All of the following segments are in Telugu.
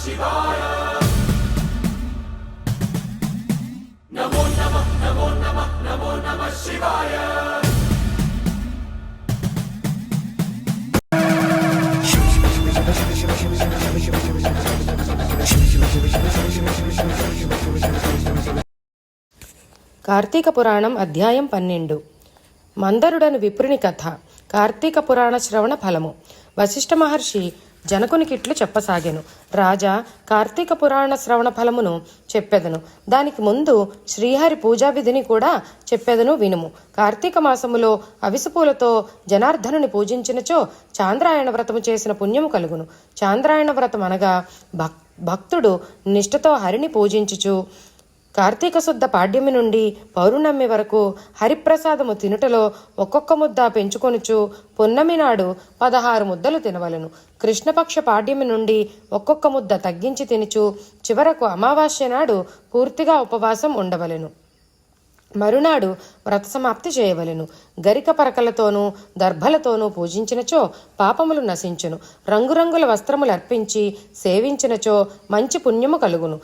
కార్తీక పురాణం అధ్యాయం 12. మందరుడను విప్రుని కథ. కార్తీక పురాణ శ్రవణ ఫలము. వశిష్ఠ మహర్షి జనకునికిట్లు చెప్పసాగెను. రాజా, కార్తీక పురాణ శ్రవణ ఫలమును చెప్పెదను. దానికి ముందు శ్రీహరి పూజా విధిని కూడా చెప్పెదను వినుము. కార్తీక మాసములో అవిసెపూలతో జనార్దనుని పూజించినచో చాంద్రాయణ వ్రతము చేసిన పుణ్యము కలుగును. చాంద్రాయణ వ్రతం అనగా భక్తుడు నిష్ఠతో హరిని పూజించుచు కార్తీక శుద్ధ పాడ్యమి నుండి పౌర్ణమి వరకు హరిప్రసాదము తినుటలో ఒక్కొక్క ముద్ద పెంచుకొనుచు పున్నమి నాడు 16 ముద్దలు తినవలను. కృష్ణపక్ష పాడ్యమి నుండి ఒక్కొక్క ముద్ద తగ్గించి తినుచు చివరకు అమావాస్య నాడు పూర్తిగా ఉపవాసం ఉండవలెను. మరునాడు వ్రత సమాప్తి చేయవలెను. గరిక పరకలతోనూ దర్భలతోనూ పూజించినచో పాపములు నశించును. రంగురంగుల వస్త్రములు అర్పించి సేవించినచో మంచి పుణ్యము కలుగును.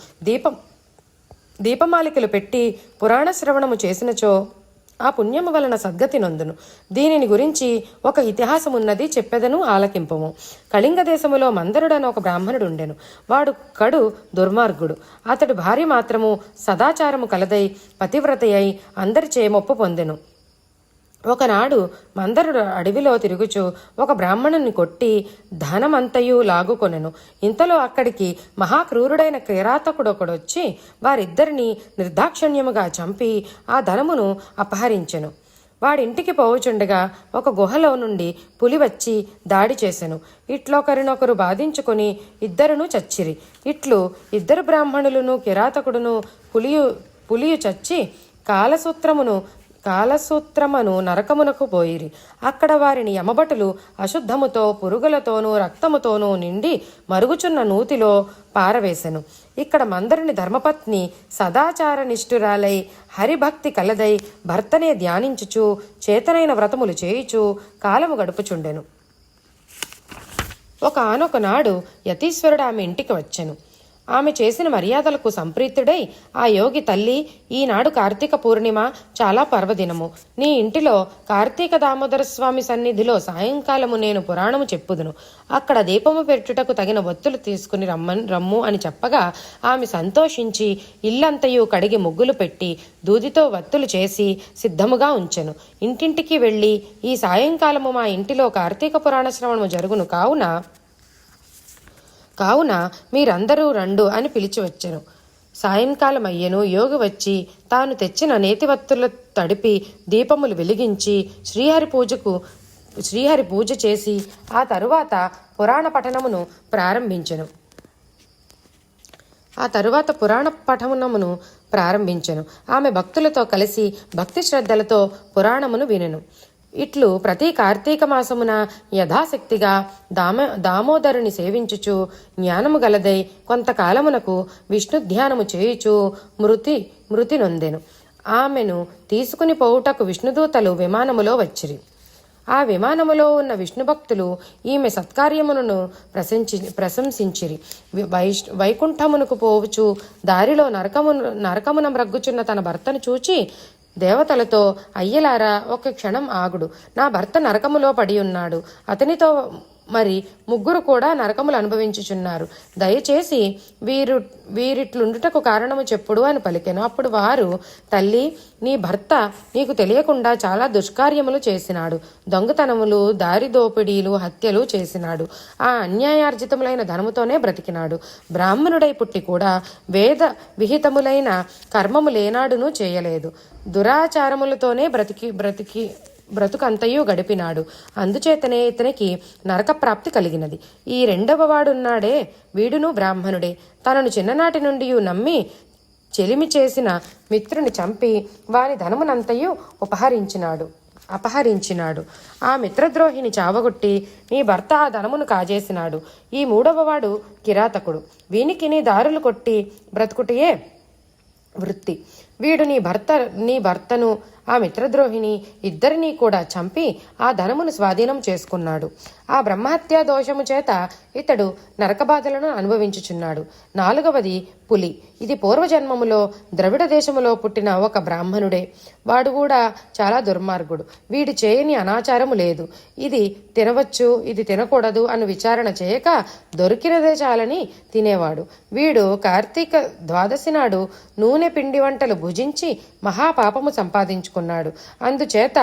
దీపమాలికలు పెట్టి పురాణ శ్రవణము చేసినచో ఆ పుణ్యము వలన సద్గతి నొందును. దీనిని గురించి ఒక ఇతిహాసమున్నది, చెప్పెదను ఆలకింపము. కళింగ దేశములో మందరుడని ఒక బ్రాహ్మణుడు ఉండెను. వాడు కడు దుర్మార్గుడు. అతడు భార్య మాత్రము సదాచారము కలదై పతివ్రతయై అందరిచే మొప్పు పొందెను. ఒకనాడు మందరుడు అడవిలో తిరుగుచు ఒక బ్రాహ్మణుని కొట్టి ధనమంతయు లాగుకొనెను. ఇంతలో అక్కడికి మహాక్రూరుడైన కిరాతకుడొకడొచ్చి వారిద్దరిని నిర్దాక్షిణ్యముగా చంపి ఆ ధనమును అపహరించెను. వాడింటికి పోవుచుండగా ఒక గుహలో నుండి పులి వచ్చి దాడి చేసెను. ఇట్లొకరినొకరు బాధించుకొని ఇద్దరును చచ్చిరి. ఇట్లు ఇద్దరు బ్రాహ్మణులను కిరాతకుడును పులియు చచ్చి కాలసూత్రమును నరకమునకు పోయిరి. అక్కడ వారిని యమభటులు అశుద్ధముతో పురుగులతోనూ రక్తముతోనూ నిండి మరుగుచున్న నూతిలో పారవేశెను. ఇక్కడ మందరుని ధర్మపత్ని సదాచార నిష్ఠురాలై హరిభక్తి కలదై భర్తనే ధ్యానించుచు చేతనైన వ్రతములు చేయుచు కాలము గడుపుచుండెను. ఒకనొకనాడు యతీశ్వరుడు ఆమె ఇంటికి వచ్చెను. ఆమె చేసిన మర్యాదలకు సంప్రీతుడై ఆ యోగి తల్లి, ఈనాడు కార్తీక పూర్ణిమ, చాలా పర్వదినము. నీ ఇంటిలో కార్తీక దామోదర స్వామి సన్నిధిలో సాయంకాలము నేను పురాణము చెప్పుదును. అక్కడ దీపము పెట్టుటకు తగిన ఒత్తులు తీసుకుని రమ్ము అని చెప్పగా ఆమె సంతోషించి ఇల్లంతయు కడిగి ముగ్గులు పెట్టి దూదితో వత్తులు చేసి సిద్ధముగా ఉంచెను. ఇంటింటికి వెళ్ళి ఈ సాయంకాలము మా ఇంటిలో కార్తీక పురాణ శ్రవణము జరుగును కావున మీరందరూ రండు అని పిలిచి వచ్చెను. సాయంకాలం అయ్యెను. యోగి వచ్చి తాను తెచ్చిన నేతివత్తుల తడిపి దీపములు వెలిగించి శ్రీహరి పూజ చేసి ఆ తరువాత పురాణ పఠనమును ప్రారంభించెను. ఆమె భక్తులతో కలిసి భక్తి శ్రద్ధలతో పురాణమును వినెను. ఇట్లు ప్రతి కార్తీక మాసమున యథాశక్తిగా దామోదరుని సేవించుచు జ్ఞానము గలదై కొంతకాలమునకు విష్ణు ధ్యానము చేయుచు మృతి నొందెను. ఆమెను తీసుకుని పోవుటకు విష్ణుదూతలు విమానములో వచ్చిరి. ఆ విమానములో ఉన్న విష్ణు భక్తులు ఈమె సత్కార్యములను ప్రశంసించిరి. వైకుంఠమునకు పోవుచు దారిలో నరకమున మ్రగ్గుచున్న తన భర్తను చూచి దేవతలతో, అయ్యలారా, ఒక క్షణం ఆగుడు, నా భర్త నరకములో పడి ఉన్నాడు. అతనితో మరి ముగ్గురు కూడా నరకములు అనుభవించుచున్నారు. దయచేసి వీరిట్లుండుటకు కారణము చెప్పుడు అని పలికెను. అప్పుడు వారు, తల్లి, నీ భర్త నీకు తెలియకుండా చాలా దుష్కార్యములు చేసినాడు. దొంగతనములు, దారి దోపిడీలు, హత్యలు చేసినాడు. ఆ అన్యాయార్జితములైన ధనముతోనే బ్రతికినాడు. బ్రాహ్మణుడై పుట్టి కూడా వేద విహితములైన కర్మములేనాడునూ చేయలేదు. దురాచారములతోనే బ్రతుకంతయు గడిపినాడు. అందుచేతనే ఇతనికి నరకప్రాప్తి కలిగినది. ఈ రెండవ వాడున్నాడే, వీడును బ్రాహ్మణుడే. తనను చిన్ననాటి నుండి నమ్మి చేసిన మిత్రుని చంపి వాని ధనమునంతయు అపహరించినాడు. ఆ మిత్రద్రోహిని చావగొట్టి నీ భర్త ఆ ధనమును కాజేసినాడు. ఈ మూడవవాడు కిరాతకుడు. వీనికి నీ దారులు కొట్టి బ్రతుకుటయే వృత్తి. వీడు నీ భర్తను ఆ మిత్రద్రోహిని ఇద్దరినీ కూడా చంపి ఆ ధనమును స్వాధీనం చేసుకున్నాడు. ఆ బ్రహ్మహత్యా దోషము చేత ఇతడు నరకబాధలను అనుభవించుచున్నాడు. 4వది పులి. ఇది పూర్వజన్మములో ద్రవిడ దేశములో పుట్టిన ఒక బ్రాహ్మణుడే. వాడు కూడా చాలా దుర్మార్గుడు. వీడు చేయని అనాచారము లేదు. ఇది తినవచ్చు, ఇది తినకూడదు అని విచారణ చేయక దొరికినదే చాలని తినేవాడు. వీడు కార్తీక ద్వాదశి నాడు నూనె పిండి వంటలు భుజించి మహాపాపము సంపాదించుకున్నాడు. అందుచేత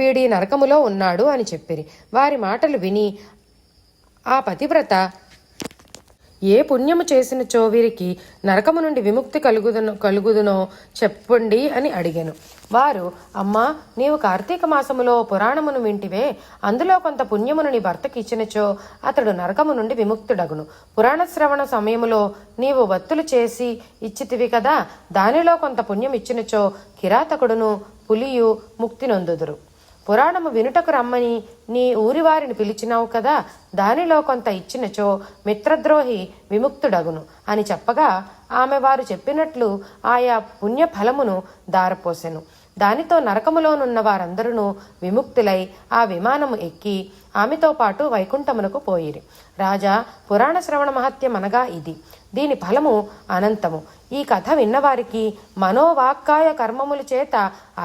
వీడి నరకములో ఉన్నాడు అని చెప్పిరి. వారి మాటలు విని ఆ పతివ్రత ఏ పుణ్యము చేసినచో వీరికి నరకము నుండి విముక్తి కలుగుదునో చెప్పండి అని అడిగాను. వారు, అమ్మా, నీవు కార్తీక మాసములో పురాణమును వింటివే, అందులో కొంత పుణ్యమును నీ భర్తకి ఇచ్చినచో అతడు నరకము నుండి విముక్తుడగును. పురాణ శ్రవణ సమయములో నీవు వత్తులు చేసి ఇచ్చితివి కదా, దానిలో కొంత పుణ్యం ఇచ్చినచో కిరాతకుడును పులియు ముక్తి నొందుదురు. పురాణము వినుటకు రమ్మని నీ ఊరివారిని పిలిచినావు కదా, దానిలో కొంత ఇచ్చినచో మిత్రద్రోహి విముక్తుడగును అని చెప్పగా ఆమె వారు చెప్పినట్లు ఆయా పుణ్య ఫలమును దారపోసెను. దానితో నరకములోనున్న వారందరూ విముక్తులై ఆ విమానము ఎక్కి ఆమెతో పాటు వైకుంఠమునకు పోయిరి. రాజా, పురాణ శ్రవణ మహత్యం అనగా ఇది. దీని ఫలము అనంతము. ఈ కథ విన్నవారికి మనోవాక్కాయ కర్మముల చేత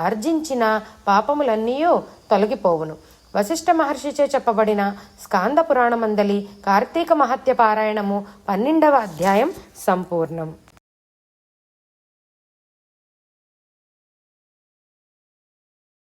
ఆర్జించిన పాపములన్నీ తొలగిపోవును. వశిష్ఠ మహర్షిచే చెప్పబడిన స్కాంద పురాణమందలి కార్తీక మహత్య పారాయణము 12వ అధ్యాయం సంపూర్ణం.